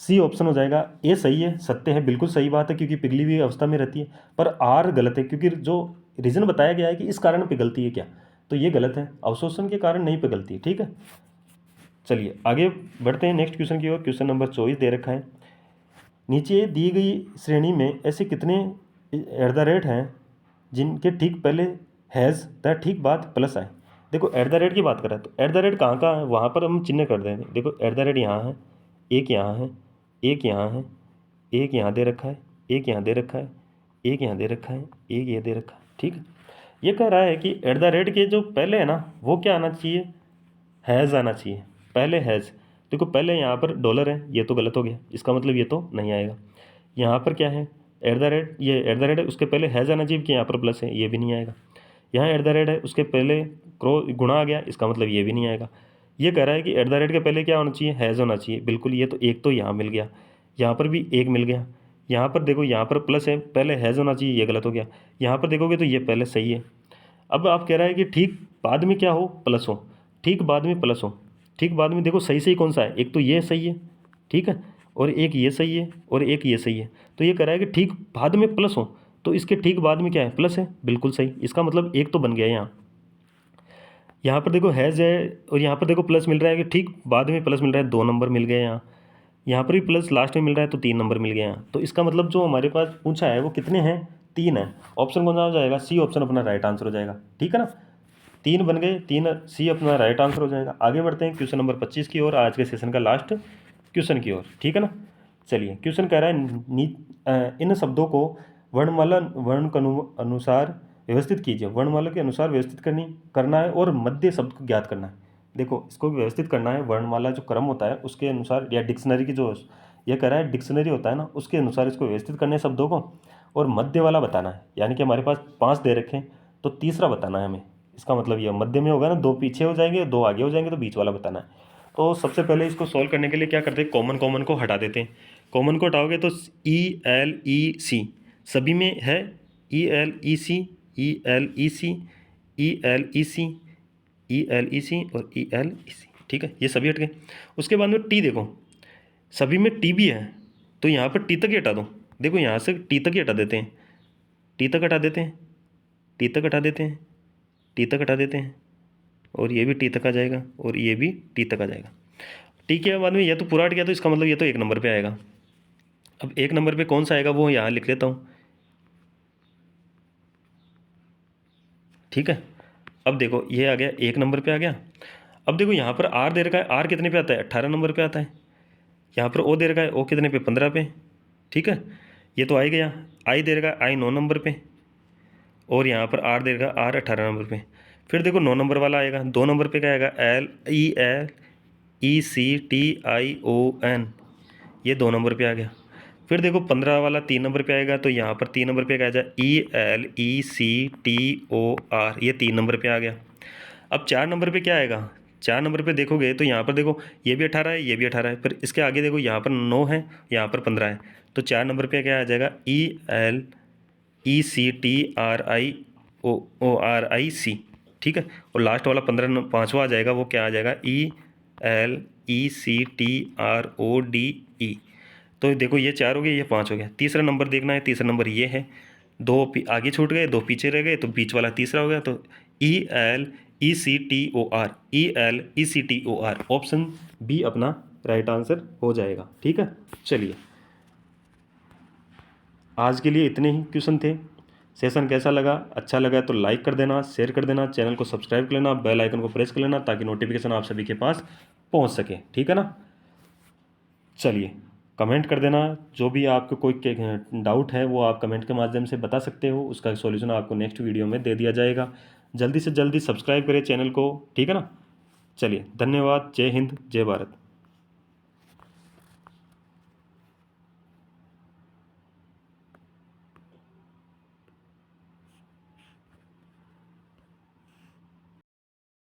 सी ऑप्शन हो जाएगा। ए सही है, सत्य है, बिल्कुल सही बात है, क्योंकि पिघली हुई अवस्था में रहती है। पर आर गलत है, क्योंकि जो रीज़न बताया गया है कि इस कारण पिघलती है क्या, तो ये गलत है, अवशोषण के कारण नहीं पिघलती, ठीक है। चलिए आगे बढ़ते हैं नेक्स्ट क्वेश्चन की ओर। क्वेश्चन नंबर 24 दे रखा है, नीचे दी गई श्रेणी में ऐसे कितने एट द रेट हैं जिनके ठीक पहले हैज़ द ठीक बाद प्लस आए। देखो एट द रेट की बात कर रहा है, तो एट द रेट कहाँ कहाँ है, वहाँ पर हम चिन्ह कर देंगे। देखो एट द रेट यहाँ है, एक यहाँ है, एक यहाँ है, एक यहाँ दे रखा है, एक यहाँ दे रखा है, एक यहाँ दे रखा है, एक ये दे रखा है। ठीक है, ये कह रहा है कि एट द रेट के जो पहले है ना वो क्या आना चाहिए, हैज़ आना चाहिए, पहले हैज़। देखो पहले यहाँ पर डॉलर है, ये तो गलत हो गया, इसका मतलब ये तो नहीं आएगा। यहाँ पर क्या है, एट द रेट, ये एट द रेट है, उसके पहले हैज़ आना चाहिए कि यहाँ पर प्लस है, ये भी नहीं आएगा। यहाँ एट द रेट है, उसके पहले गुणा आ गया, इसका मतलब ये भी नहीं आएगा। ये कह रहा है कि एट द रेट के पहले क्या होना चाहिए, हैज़ होना चाहिए। बिल्कुल, ये तो एक तो यहाँ मिल गया, यहाँ पर भी एक मिल गया। यहाँ पर देखो, यहाँ पर प्लस है, पहले हैज़ होना चाहिए, ये गलत हो गया। यहाँ पर देखोगे तो ये पहले सही है। अब आप कह रहा है कि ठीक बाद में क्या हो, प्लस हो, ठीक बाद में प्लस हो। ठीक बाद में देखो सही सही कौन सा है, एक तो ये सही है, ठीक है, और एक ये सही है, और एक ये सही है। तो ये कह रहा है कि ठीक बाद में प्लस हो, तो इसके ठीक बाद में क्या है, प्लस है, बिल्कुल सही। इसका मतलब एक तो बन गया यहाँ। यहाँ पर देखो हैज़ है, और यहाँ पर देखो प्लस मिल रहा है कि ठीक बाद में प्लस मिल रहा है, 2 नंबर मिल गए यहाँ। यहाँ पर भी प्लस लास्ट में मिल रहा है तो 3 नंबर मिल गए यहाँ। तो इसका मतलब जो हमारे पास पूछा है वो कितने हैं, 3 है। ऑप्शन कौन सा हो जाएगा, सी ऑप्शन अपना राइट आंसर हो जाएगा। ठीक है ना, 3 बन गए, 3 सी अपना राइट आंसर हो जाएगा। आगे बढ़ते हैं क्वेश्चन नंबर 25 की ओर, आज के सेशन का लास्ट क्वेश्चन की ओर। ठीक है ना, चलिए क्वेश्चन कह रहा है इन शब्दों को वर्णमाला वर्ण के अनुसार व्यवस्थित कीजिए। वर्णमाला के अनुसार व्यवस्थित करना है और मध्य शब्द को ज्ञात करना है। देखो इसको व्यवस्थित करना है, वर्णमाला जो क्रम होता है उसके अनुसार, या डिक्शनरी की जो ये कह रहा है डिक्शनरी होता है ना, उसके अनुसार इसको व्यवस्थित करना है शब्दों को, और मध्य वाला बताना है। यानी कि हमारे पास 5 दे रखे हैं, तो तीसरा बताना है हमें। इसका मतलब ये मध्य में होगा ना, 2 पीछे हो जाएंगे, 2 आगे हो जाएंगे, तो बीच वाला बताना है। तो सबसे पहले इसको सॉल्व करने के लिए क्या करते हैं, कॉमन को हटा देते हैं। कॉमन को हटाओगे तो ELEC सभी में है, ELEC ELEC ELEC ELEC और ELEC। ठीक है, ये सभी हट गए। उसके बाद में टी देखो, सभी में टी भी है, तो यहाँ पर टी तक ही हटा दो। देखो यहाँ से टी तक ही हटा देते हैं, टी तक हटा देते हैं, टी तक हटा देते हैं, टी तक हटा देते हैं, और ये भी टी तक आ जाएगा, और ये भी टी तक आ जाएगा। टी के बाद में ये तो पूरा हट गया, तो इसका मतलब ये तो 1 नंबर पे आएगा। अब 1 नंबर पे कौन सा आएगा वो यहाँ लिख लेता हूँ। ठीक है, अब देखो ये आ गया, 1 नंबर पे आ गया। अब देखो यहाँ पर आर दे रखा है, आर कितने पे आता है, 18 नंबर पे आता है। यहाँ पर ओ दे रखा है, ओ कितने पे, 15 पे। ठीक है, ये तो आई गया। आई दे रखा है, आई 9 नंबर पे, और यहाँ पर आर दे रखा है, आर 18 नंबर पे। फिर देखो 9 नंबर वाला आएगा, 2 नंबर पे क्या आएगा, LECTION, ये 2 नंबर पे आ गया। फिर देखो 15 वाला 3 नंबर पे आएगा, तो यहाँ पर 3 नंबर पे क्या आ जाए, ELECTOR, ये 3 नंबर पे आ गया। अब 4 नंबर पे क्या आएगा, 4 नंबर पे देखोगे तो यहाँ पर देखो ये भी 18 है, ये भी 18 है, फिर इसके आगे देखो यहाँ पर 9 है, यहाँ पर 15 है, तो 4 नंबर पे क्या आ जाएगा, ELECTRIORIC। ठीक है, और लास्ट वाला 15 पाँचवा आ जाएगा, वो क्या आ जाएगा, ELECTRODE। तो देखो ये 4 हो गए, ये 5 हो गया। तीसरा नंबर देखना है, तीसरा नंबर ये है, 2 आगे छूट गए, 2 पीछे रह गए, तो बीच वाला तीसरा हो गया, तो ELECTOR, ऑप्शन बी अपना राइट आंसर हो जाएगा। ठीक है, चलिए आज के लिए इतने ही क्वेश्चन थे। सेशन कैसा लगा, अच्छा लगा तो लाइक कर देना, शेयर कर देना, चैनल को सब्सक्राइब कर लेना, बेल आइकन को प्रेस कर लेना, ताकि नोटिफिकेशन आप सभी के पास पहुंच सके। ठीक है ना, चलिए कमेंट कर देना, जो भी आपको कोई डाउट है वो आप कमेंट के माध्यम से बता सकते हो, उसका सॉल्यूशन आपको नेक्स्ट वीडियो में दे दिया जाएगा। जल्दी से जल्दी सब्सक्राइब करें चैनल को। ठीक है ना, चलिए धन्यवाद, जय हिंद, जय भारत।